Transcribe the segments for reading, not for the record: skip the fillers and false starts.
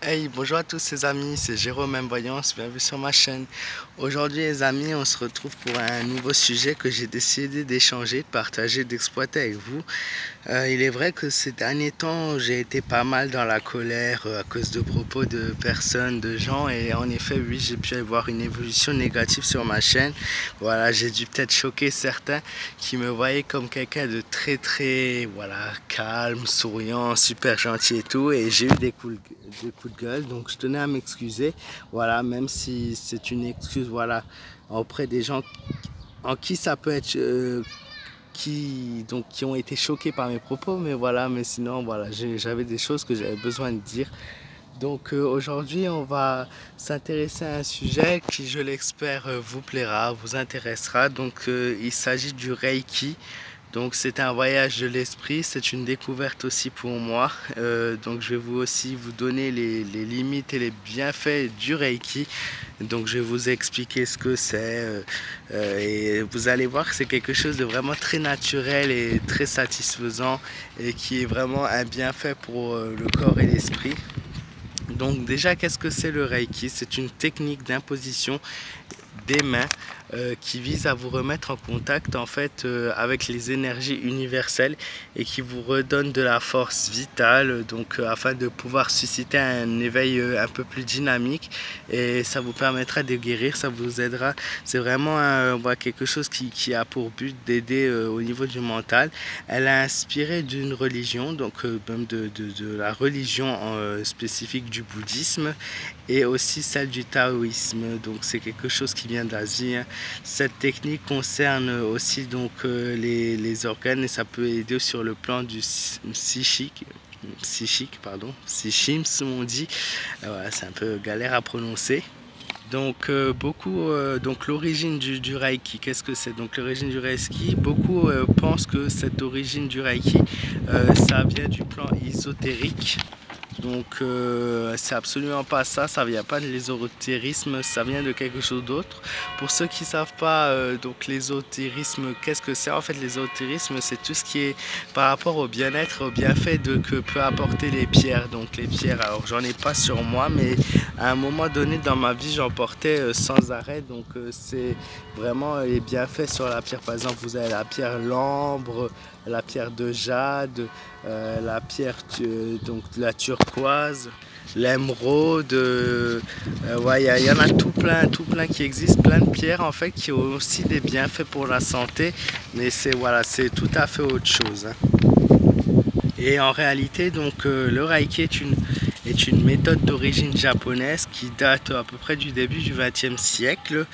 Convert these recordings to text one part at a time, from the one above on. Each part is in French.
Hey, bonjour à tous les amis, c'est Jérôme M. Voyance, bienvenue sur ma chaîne. Aujourd'hui les amis, on se retrouve pour un nouveau sujet que j'ai décidé d'échanger, de partager, d'exploiter avec vous. Il est vrai que ces derniers temps, j'ai été pas mal dans la colère à cause de propos de personnes, de gens, et en effet, oui, j'ai pu avoir une évolution négative sur ma chaîne. Voilà, j'ai dû peut-être choquer certains qui me voyaient comme quelqu'un de très, voilà, calme, souriant, super gentil et tout, et j'ai eu des coups de gueule, donc je tenais à m'excuser, voilà, même si c'est une excuse, voilà, auprès des gens en qui ça peut être qui ont été choqués par mes propos, mais voilà, mais sinon voilà, j'avais des choses que j'avais besoin de dire. Donc aujourd'hui on va s'intéresser à un sujet qui, je l'espère, vous plaira, vous intéressera. Donc il s'agit du Reiki. Donc c'est un voyage de l'esprit, c'est une découverte aussi pour moi. Donc je vais vous donner les limites et les bienfaits du Reiki. Donc je vais vous expliquer ce que c'est et vous allez voir que c'est quelque chose de vraiment très naturel et très satisfaisant et qui est vraiment un bienfait pour le corps et l'esprit. Donc déjà, qu'est-ce que c'est le Reiki? C'est une technique d'imposition des mains qui vise à vous remettre en contact en fait avec les énergies universelles et qui vous redonne de la force vitale, donc afin de pouvoir susciter un éveil un peu plus dynamique, et ça vous permettra de guérir, ça vous aidera. C'est vraiment quelque chose qui a pour but d'aider au niveau du mental. Elle a inspiré d'une religion, donc même de la religion spécifique du bouddhisme, et aussi celle du taoïsme. Donc c'est quelque chose qui vient d'Asie. Cette technique concerne aussi donc les organes, et ça peut aider sur le plan du psychique, psychisme on dit. Voilà, c'est un peu galère à prononcer. Donc donc l'origine du Reiki, qu'est-ce que c'est? Donc l'origine du Reiki, beaucoup pensent que cette origine du Reiki, ça vient du plan ésotérique. Donc c'est absolument pas ça, ça vient pas de l'ésotérisme, ça vient de quelque chose d'autre. Pour ceux qui savent pas, donc l'ésotérisme, qu'est-ce que c'est? En fait, l'ésotérisme, c'est tout ce qui est par rapport au bien-être, au bienfait que peut apporter les pierres. Donc les pierres, alors j'en ai pas sur moi, mais à un moment donné dans ma vie, j'en portais sans arrêt. Donc c'est vraiment les bienfaits sur la pierre. Par exemple, vous avez la pierre l'ambre, la pierre de jade, la pierre donc la turquoise, l'émeraude, ouais, il y en a tout plein qui existent, plein de pierres en fait qui ont aussi des bienfaits pour la santé, mais c'est voilà, c'est tout à fait autre chose, hein. Et en réalité, donc le Reiki est une méthode d'origine japonaise qui date à peu près du début du XXe siècle.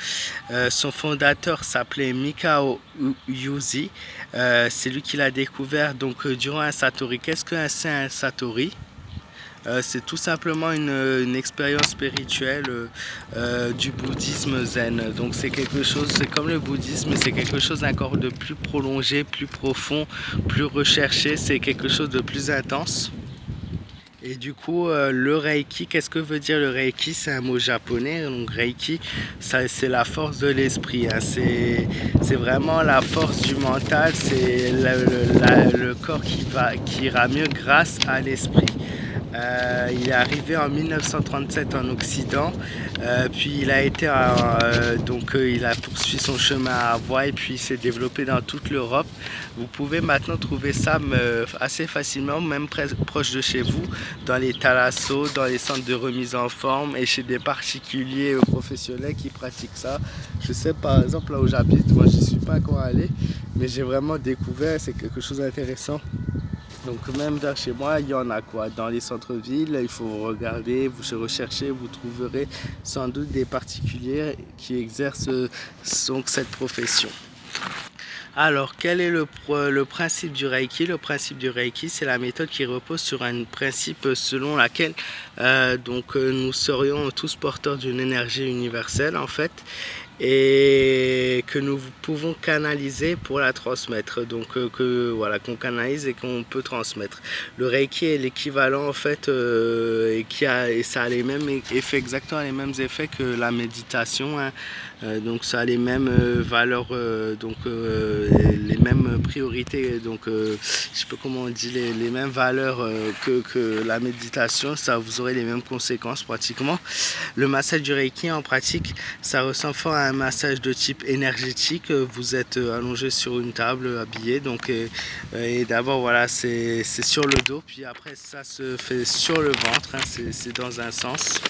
Son fondateur s'appelait Mikao Yuzi. C'est lui qui l'a découvert donc durant un Satori. Qu'est-ce que c'est un Satori? C'est tout simplement une expérience spirituelle du bouddhisme zen. Donc c'est quelque chose, c'est comme le bouddhisme, mais c'est quelque chose encore de plus prolongé, plus profond, plus recherché, c'est quelque chose de plus intense. Et du coup, le Reiki, qu'est-ce que veut dire le Reiki? C'est un mot japonais. Donc Reiki, c'est la force de l'esprit, hein. C'est vraiment la force du mental, c'est le corps qui ira mieux grâce à l'esprit. Il est arrivé en 1937 en Occident, puis il a été il a poursuivi son chemin à Hawaï, puis il s'est développé dans toute l'Europe. Vous pouvez maintenant trouver ça assez facilement, même proche de chez vous, dans les thalassos, dans les centres de remise en forme et chez des particuliers professionnels qui pratiquent ça. Je sais par exemple là où j'habite, moi j'y suis pas encore allé, mais j'ai vraiment découvert, c'est quelque chose d'intéressant. Donc même vers chez moi, il y en a quoi. Dans les centres-villes, il faut regarder, vous recherchez, vous trouverez sans doute des particuliers qui exercent donc cette profession. Alors, quel est le principe du Reiki? Le principe du Reiki, c'est la méthode qui repose sur un principe selon laquelle nous serions tous porteurs d'une énergie universelle en fait, et que nous pouvons canaliser pour la transmettre, donc voilà, qu'on canalise et qu'on peut transmettre. Le Reiki est l'équivalent en fait et ça a les mêmes effets, exactement les mêmes effets que la méditation, hein. Donc ça a les mêmes valeurs, les mêmes priorités, donc je sais pas comment on dit, les mêmes valeurs que la méditation. Ça, vous aurez les mêmes conséquences pratiquement. Le massage du Reiki en pratique, ça ressemble fort à un massage de type énergétique. Vous êtes allongé sur une table, habillé, donc et d'abord voilà, c'est sur le dos, puis après ça se fait sur le ventre, hein, c'est dans un sens.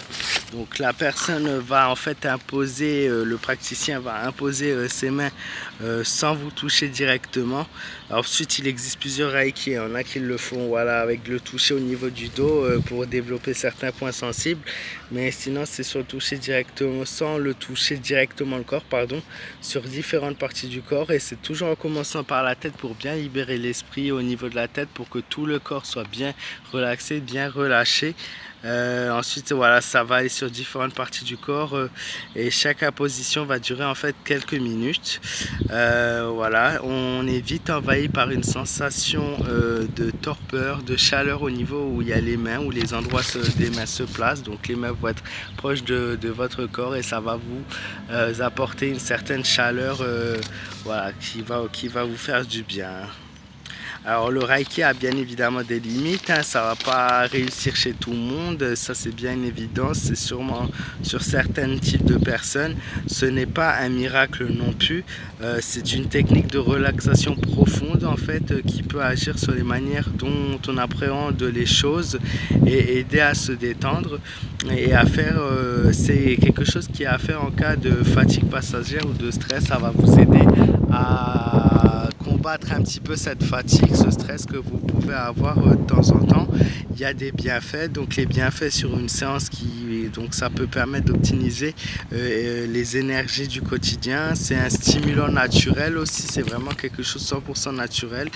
Donc la personne va en fait imposer, le praticien va imposer ses mains sans vous toucher directement. Ensuite, il existe plusieurs Reiki. Il y en a qui le font voilà, avec le toucher au niveau du dos pour développer certains points sensibles. Mais sinon, c'est sur le toucher directement, sans le toucher directement le corps, pardon, sur différentes parties du corps. Et c'est toujours en commençant par la tête pour bien libérer l'esprit au niveau de la tête, pour que tout le corps soit bien relaxé, bien relâché. Ensuite voilà, ça va aller sur différentes parties du corps et chaque position va durer en fait quelques minutes. Voilà, on est vite envahi par une sensation de torpeur, de chaleur au niveau où il y a les mains, où les endroits des mains se placent. Donc les mains vont être proches de votre corps et ça va vous apporter une certaine chaleur voilà, qui va vous faire du bien. Alors le Reiki a bien évidemment des limites, hein, ça ne va pas réussir chez tout le monde, ça c'est bien une évidence, c'est sûrement sur certains types de personnes. Ce n'est pas un miracle non plus, c'est une technique de relaxation profonde en fait qui peut agir sur les manières dont on appréhende les choses et aider à se détendre et à faire, c'est quelque chose qui est à faire en cas de fatigue passagère ou de stress. Ça va vous aider à combattre un petit peu cette fatigue, ce stress que vous pouvez avoir de temps en temps. Il y a des bienfaits, donc les bienfaits sur une séance donc ça peut permettre d'optimiser les énergies du quotidien. C'est un stimulant naturel aussi, c'est vraiment quelque chose de 100% naturel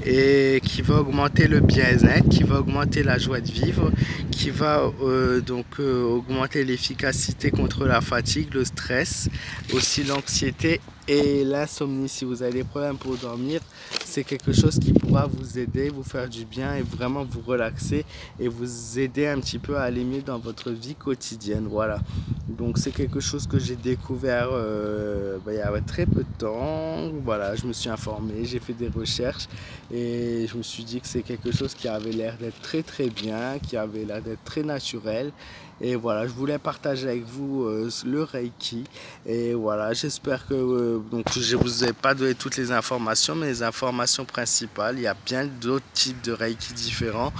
et qui va augmenter le bien-être, qui va augmenter la joie de vivre, qui va augmenter l'efficacité contre la fatigue, le stress, aussi l'anxiété et l'insomnie. Si vous avez des problèmes pour dormir, c'est quelque chose qui pourra vous aider, vous faire du bien et vraiment vous relaxer et vous aider un petit peu à aller mieux dans votre vie quotidienne. Voilà, donc c'est quelque chose que j'ai découvert il y a très peu de temps. Voilà, je me suis informé, j'ai fait des recherches et je me suis dit que c'est quelque chose qui avait l'air d'être très très bien, qui avait l'air d'être très naturel. Et voilà, je voulais partager avec vous le Reiki. Et voilà, j'espère que donc je ne vous ai pas donné toutes les informations, mais les informations principales. Il y a bien d'autres types de Reiki différents.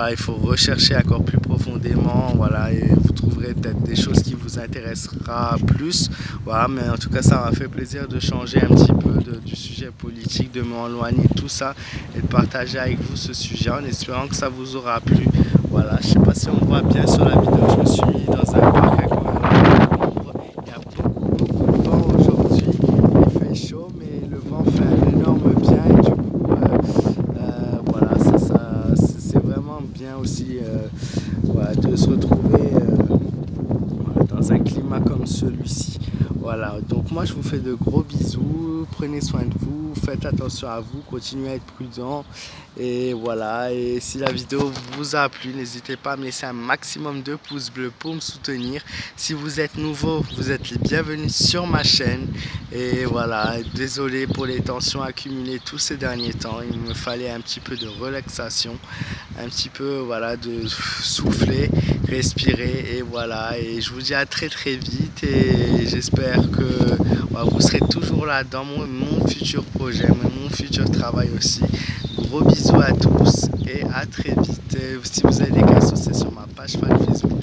Il faut rechercher encore plus profondément. Voilà, et vous trouverez peut-être des choses qui vous intéressera plus. Voilà, mais en tout cas, ça m'a fait plaisir de changer un petit peu du sujet politique, de m'éloigner de tout ça et de partager avec vous ce sujet en espérant que ça vous aura plu. Voilà, je ne sais pas si on voit bien sur la vidéo, je me suis mis dans un parc à l'ombre. Il y a beaucoup de vent aujourd'hui, il fait chaud, mais le vent fait un énorme bien et du coup, voilà, c'est vraiment bien aussi voilà, de se retrouver dans un climat comme celui-ci. Voilà, donc moi je vous fais de gros bisous, prenez soin de vous, faites attention à vous, continuez à être prudent et voilà, et si la vidéo vous a plu, n'hésitez pas à me laisser un maximum de pouces bleus pour me soutenir. Si vous êtes nouveau, vous êtes les bienvenus sur ma chaîne et voilà, désolé pour les tensions accumulées tous ces derniers temps, il me fallait un petit peu de relaxation, un petit peu voilà, de souffler, respirer et voilà, et je vous dis à très vite et j'espère que vous serez toujours là dans mon futur projet, mon futur travail aussi. Gros bisous à tous et à très vite. Si vous avez des questions, c'est sur ma page Facebook.